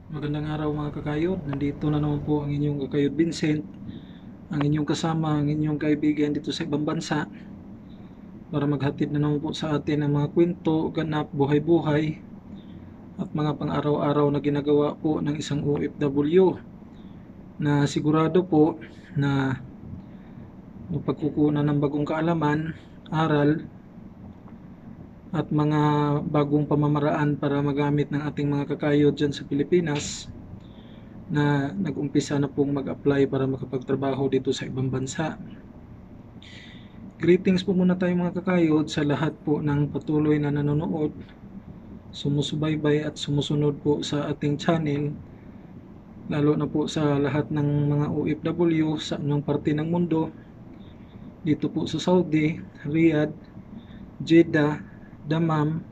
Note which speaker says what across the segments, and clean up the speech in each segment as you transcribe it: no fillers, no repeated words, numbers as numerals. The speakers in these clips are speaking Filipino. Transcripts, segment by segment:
Speaker 1: Magandang araw mga kakayod. Nandito na naman po ang inyong kakayod Vincent, ang inyong kasama, ang inyong kaibigan dito sa ibang bansa para maghatid na naman po sa atin ang mga kwento, ganap, buhay-buhay at mga pang-araw-araw na ginagawa po ng isang OFW na sigurado po na mapagkukunan ng bagong kaalaman, aral at mga bagong pamamaraan para magamit ng ating mga kakayod dyan sa Pilipinas na nag-umpisa na pong mag-apply para makapagtrabaho dito sa ibang bansa. Greetings po muna tayo mga kakayod sa lahat po ng patuloy na nanonood, sumusubaybay at sumusunod po sa ating channel, lalo na po sa lahat ng mga OFW sa anong parte ng mundo, dito po sa Saudi, Riyadh, Jeddah, Dammam,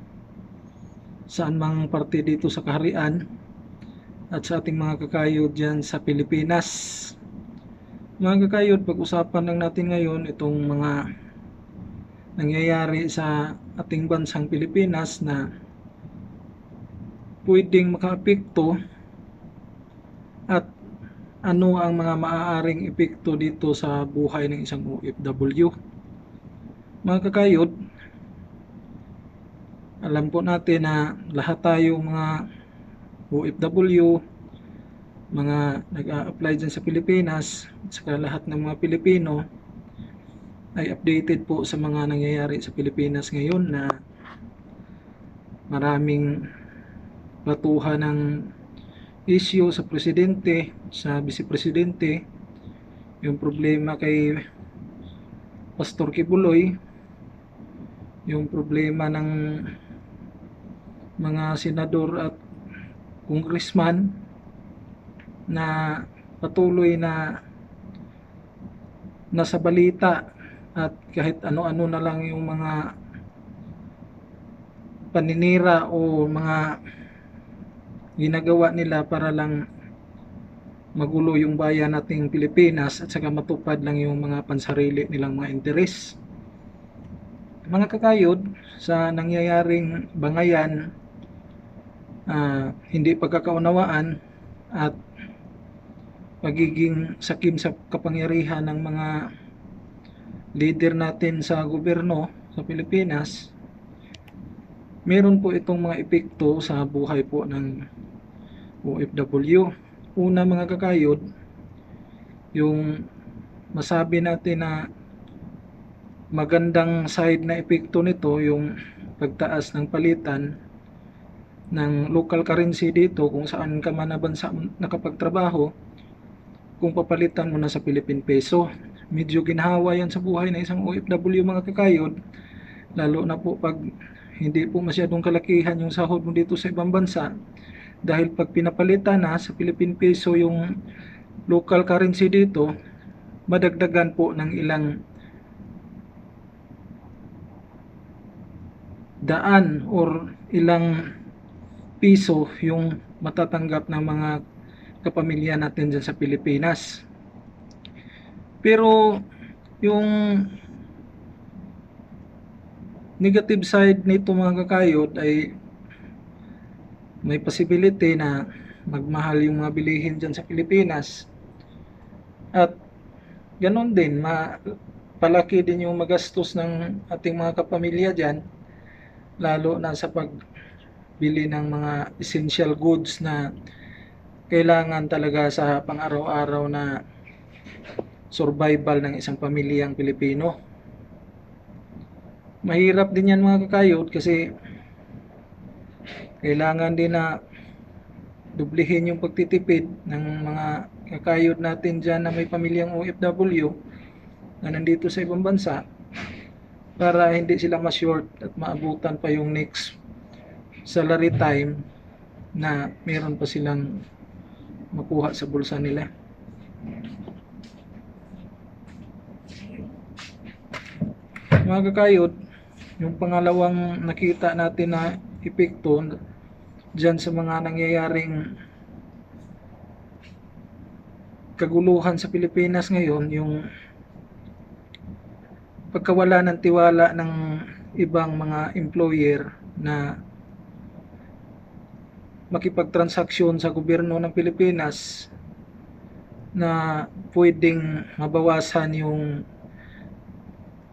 Speaker 1: saan mang parte dito sa kaharian, at sa ating mga kakayod dyan sa Pilipinas. Mga kakayod, pag-usapan lang natin ngayon itong mga nangyayari sa ating bansang Pilipinas na pwedeng makaapekto at ano ang mga maaaring epekto dito sa buhay ng isang OFW. Mga kakayod, alam po natin na lahat tayo mga OFW, mga nag-a-apply dyan sa Pilipinas, at saka lahat ng mga Pilipino ay updated po sa mga nangyayari sa Pilipinas ngayon na maraming batuhan ng issue sa presidente, sa vice-presidente, yung problema kay Pastor Kibuloy, yung problema ng mga senador at congressman na patuloy na nasa balita at kahit ano-ano na lang yung mga paninira o mga ginagawa nila para lang magulo yung bayan nating Pilipinas at saka matupad lang yung mga pansarili nilang mga interes. Mga kakayod, sa nangyayaring bangayan, hindi pagkakaunawaan at pagiging sakim sa kapangyarihan ng mga leader natin sa gobyerno sa Pilipinas, meron po itong mga epekto sa buhay po ng OFW. Una mga kakayod, yung masabi natin na magandang side na epekto nito, yung pagtaas ng palitan ng local currency dito kung saan ka man na bansa nakapagtrabaho, kung papalitan mo na sa Philippine Peso. Medyo ginhawa yan sa buhay ng isang OFW mga kakayod, lalo na po pag hindi po masyadong kalakihan yung sahod mo dito sa ibang bansa, dahil pag pinapalitan na sa Philippine Peso yung local currency dito, madagdagan po ng ilang daan or ilang piso yung matatanggap ng mga kapamilya natin dyan sa Pilipinas. Pero yung negative side nito mga kakayod ay may possibility na magmahal yung mga bilihin dyan sa Pilipinas, at ganon din palaki din yung magastos ng ating mga kapamilya dyan, lalo na sa pagbili ng mga essential goods na kailangan talaga sa pang-araw-araw na survival ng isang pamilyang Pilipino. Mahirap din yan mga kakayod kasi kailangan din na dublihin yung pagtitipid ng mga kakayod natin dyan na may pamilyang OFW na nandito sa ibang bansa, para hindi sila ma-short at maabutan pa yung next salary time na meron pa silang makuha sa bulsa nila. Mga kakayod, yung pangalawang nakita natin na epekto dyan sa mga nangyayaring kaguluhan sa Pilipinas ngayon, yung pagkawala ng tiwala ng ibang mga employer na makipagtransaksyon sa gobyerno ng Pilipinas na pwedeng mabawasan yung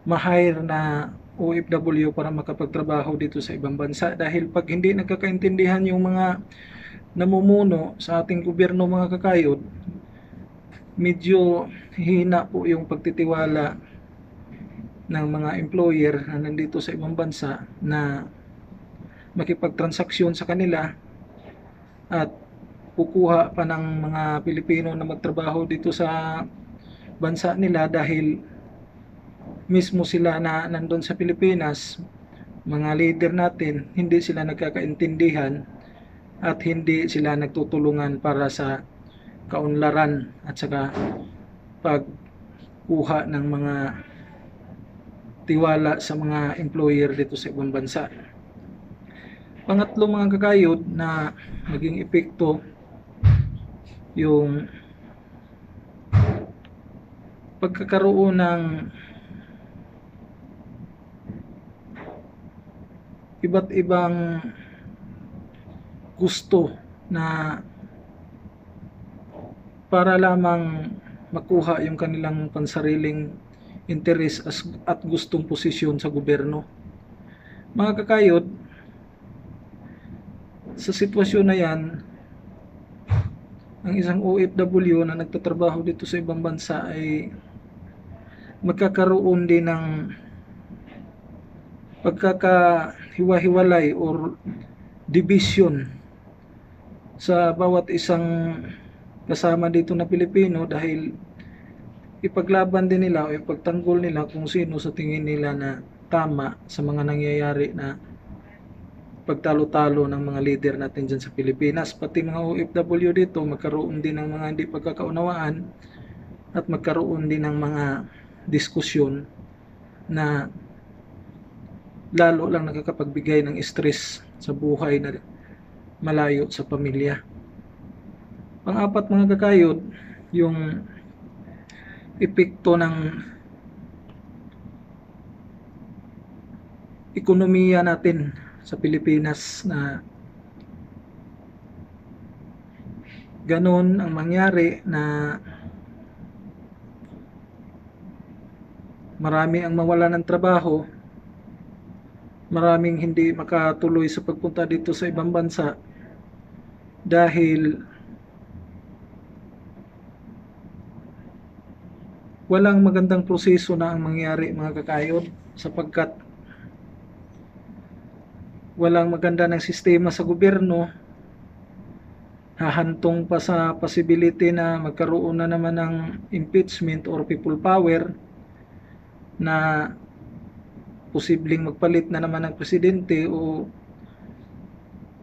Speaker 1: ma-hire na OFW para makapagtrabaho dito sa ibang bansa. Dahil pag hindi nagkakaintindihan yung mga namumuno sa ating gobyerno, mga kakayod, medyo hina po yung pagtitiwala ng mga employer na nandito sa ibang bansa na makipagtransaksyon sa kanila at kukuha pa ng mga Pilipino na magtrabaho dito sa bansa nila dahil mismo sila na nandun sa Pilipinas, mga leader natin, hindi sila nagkakaintindihan at hindi sila nagtutulungan para sa kaunlaran at saka pagkuha ng mga tiwala sa mga employer dito sa ibang bansa. Pangatlo, mga kakayod, na naging epekto yung pagkakaroon ng iba't ibang gusto na para lamang makuha yung kanilang pansariling interes at gustong posisyon sa gobyerno. Mga kakayod, sa sitwasyon na yan, ang isang OFW na nagtatrabaho dito sa ibang bansa ay magkakaroon din ng pagkakahiwa-hiwalay or division sa bawat isang kasama dito na Pilipino dahil ipaglaban din nila o ipagtanggol nila kung sino sa tingin nila na tama sa mga nangyayari na pagtalo-talo ng mga leader natin dyan sa Pilipinas. Pati mga OFW dito, magkaroon din ng mga hindi pagkakaunawaan at magkaroon din ng mga diskusyon na lalo lang nakakapagbigay ng stress sa buhay na malayo sa pamilya. Pang-apat, mga kakayod, yung epekto ng ekonomiya natin sa Pilipinas na ganon ang mangyari na marami ang mawala ng trabaho, maraming hindi makatuloy sa pagpunta dito sa ibang bansa dahil walang magandang proseso na ang mangyari, mga kakayod, sapagkat walang maganda ng sistema sa gobyerno. Hahantong pa sa possibility na magkaroon na naman ng impeachment or people power na posibleng magpalit na naman ng presidente o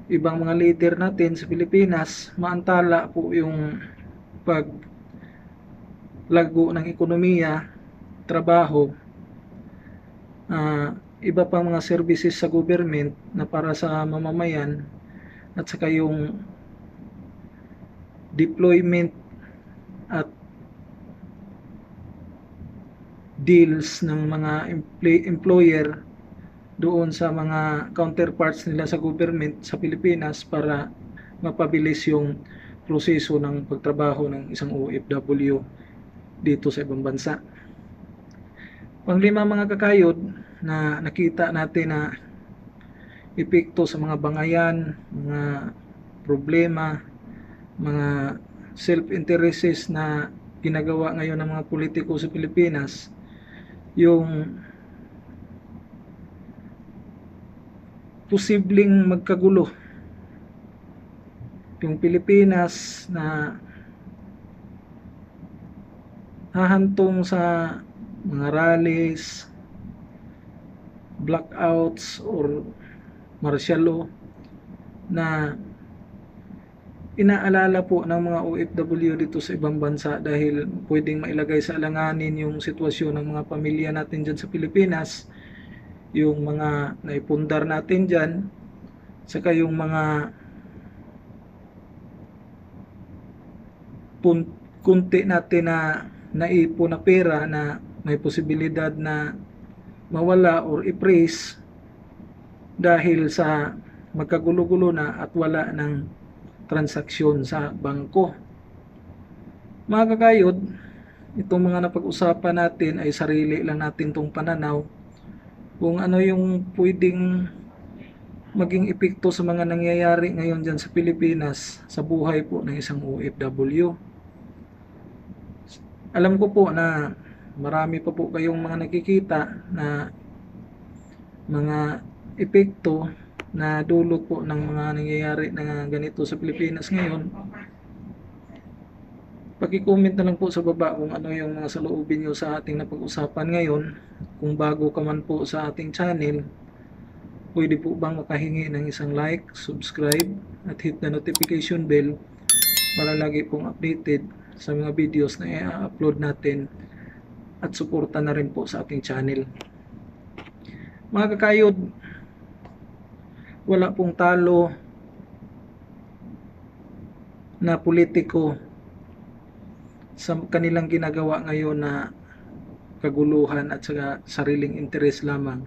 Speaker 1: ibang mga leader natin sa Pilipinas. Maantala po yung paglago ng ekonomiya, trabaho, iba pang mga services sa government na para sa mamamayan, at saka yung deployment at deals ng mga employer doon sa mga counterparts nila sa government sa Pilipinas para mapabilis yung proseso ng pagtrabaho ng isang OFW dito sa ibang bansa. Panglima, mga kakayod, na nakita natin na epekto sa mga bangayan, mga problema, mga self-interests na ginagawa ngayon ng mga politiko sa Pilipinas, yung posibleng magkagulo yung Pilipinas na hahantong sa mga rallies, blackouts or martial law na inaalala po ng mga OFW dito sa ibang bansa dahil pwedeng mailagay sa alanganin yung sitwasyon ng mga pamilya natin dyan sa Pilipinas, yung mga naipundar natin dyan, saka yung mga kunti natin na naipon na pera na may posibilidad na mawala or i-freeze dahil sa magkagulo-gulo na at wala ng transaksyon sa bangko. Mga kakayod, itong mga napag-usapan natin ay sarili lang natin tong pananaw kung ano yung pwedeng maging epekto sa mga nangyayari ngayon dyan sa Pilipinas sa buhay po ng isang OFW. Alam ko po na marami pa po kayong mga nakikita na mga epekto na dulot po ng mga nangyayari na ganito sa Pilipinas ngayon. Paki-comment na lang po sa baba kung ano yung mga saloobin nyo sa ating napag-usapan ngayon. Kung bago ka man po sa ating channel, pwede po bang makahingi ng isang like, subscribe, at hit the notification bell para lagi pong updated sa mga videos na i-upload natin at suporta na rin po sa ating channel. Mga kakayod, wala pong talo na politiko sa kanilang ginagawa ngayon na kaguluhan at saka sariling interes lamang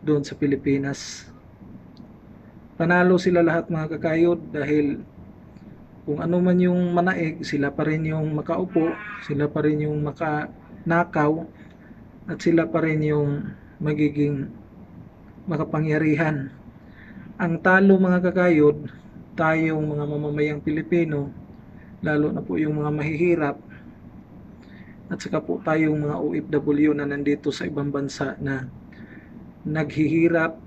Speaker 1: doon sa Pilipinas. Panalo sila lahat mga kakayod dahil kung ano man yung manaig, sila pa rin yung makaupo, sila pa rin yung makanakaw, at sila pa rin yung magiging makapangyarihan. Ang talo mga kakayod, tayong mga mamamayang Pilipino, lalo na po yung mga mahihirap, at saka po tayong mga OFW na nandito sa ibang bansa na naghihirap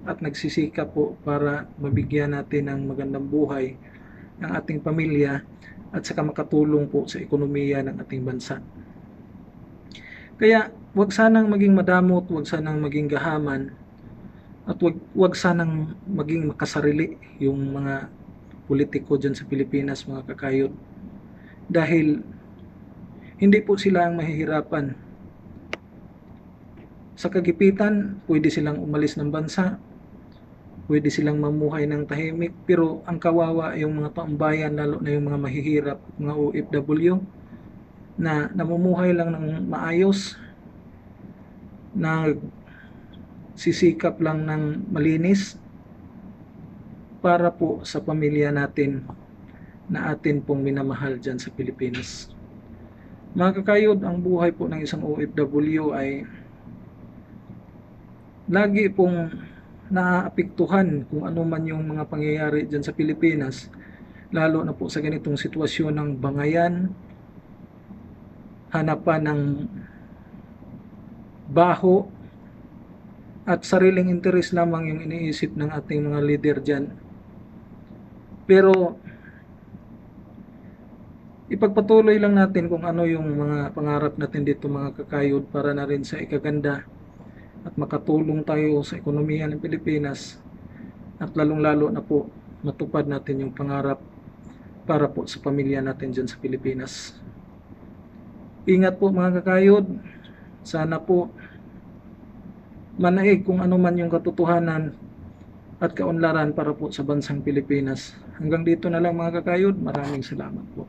Speaker 1: at nagsisikap po para mabigyan natin ng magandang buhay ng ating pamilya at saka makatulong po sa ekonomiya ng ating bansa. Kaya wag sanang maging madamot, wag sanang maging gahaman, at wag sanang maging makasarili yung mga politiko dyan sa Pilipinas mga kakayod, dahil hindi po sila ang mahihirapan. Sa kagipitan, pwede silang umalis ng bansa, pwede silang mamuhay ng tahimik, pero ang kawawa yung mga taumbayan, lalo na yung mga mahihirap, mga OFW na namumuhay lang ng maayos, na sisikap lang ng malinis para po sa pamilya natin na atin pong minamahal dyan sa Pilipinas. Mga kakayod, ang buhay po ng isang OFW ay lagi pong naaapektuhan kung ano man yung mga pangyayari dyan sa Pilipinas, lalo na po sa ganitong sitwasyon ng bangayan, hanapan ng baho, at sariling interes lamang yung iniisip ng ating mga leader dyan. Pero ipagpatuloy lang natin kung ano yung mga pangarap natin dito mga kakayod, para na rin sa ikaganda at makatulong tayo sa ekonomiya ng Pilipinas, at lalong lalo na po matupad natin yung pangarap para po sa pamilya natin dyan sa Pilipinas. Ingat po mga kakayod, sana po manaig kung ano man yung katotohanan at kaunlaran para po sa bansang Pilipinas. Hanggang dito na lang mga kakayod, maraming salamat po.